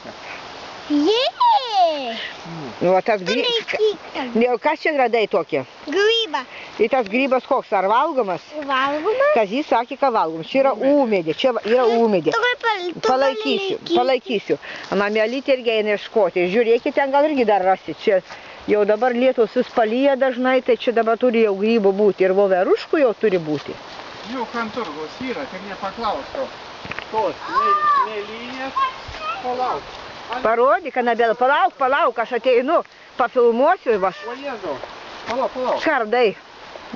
kasa. Jėj! Nu, o tas grybas... Kas čia radai tokie? Grybą. Tai tas grybas koks? Ar valgomas? Valgomas? Kazys sakė, kad valgomas. Čia yra ūmėdė. Čia yra ūmėdė. Palaikysiu. Mamelytė irgi eina ieškoti. Žiūrėkit, ten gal irgi dar rasi. Čia jau dabar lietus vis palyja dažnai, tai čia dabar turi jau grybų būti. Ir voveruškų jau turi būti. Jau kanturgos yra, tik nepaklausiau. Tos mėlynės, palauk. Parodyk, Anabela, palauk, aš ateinu, pafilmuosiu vas. O Jėzau, palauk. Kardai.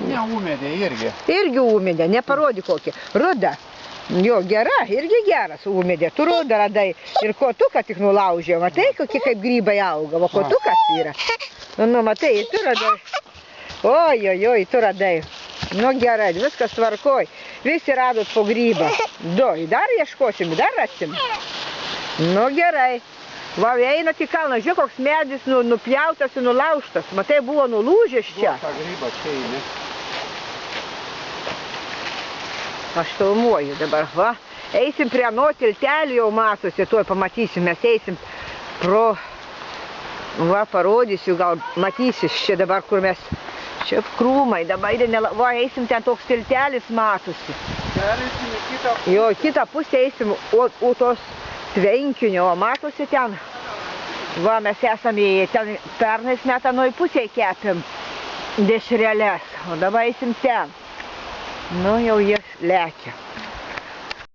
Ne ūmėdė irgi. Irgi ūmėdė, neparodyk kokį. Ruda. Jo, gera, irgi geras ūmėdė. Tu rudą radai. Ir kotuką tik nulaužė. Matai, kokie kaip grybai auga. O kotukas yra. Nu, matai, tu radai. Oi, tu radai. Nu, gerai, viskas tvarkoj. Visi radot po grybą. Dar ieškosim, dar rasim. Nu, gerai. Va, einat į kalną, žiūrėk, koks medis nupjautas ir nulaužtas. Matai, buvo nulūžęs čia. Tą grybą čia eini. Aš filmuoju dabar, va. Eisim prie nuo tiltelį jau matosi, tuoj pamatysim, mes eisim pro... Va, parodysiu, gal matysis čia dabar, kur mes... Čia krūmai, dabar va, eisim, ten toks tiltelis matosi. Pereisim į kitą pusę. Jo, kitą pusę eisim, o tos... tvenkinio, o matosi ten, va, mes esame ten pernais metanoj pusėj kepėm dešreles, o dabar eisim ten. Nu, jau jie lekia.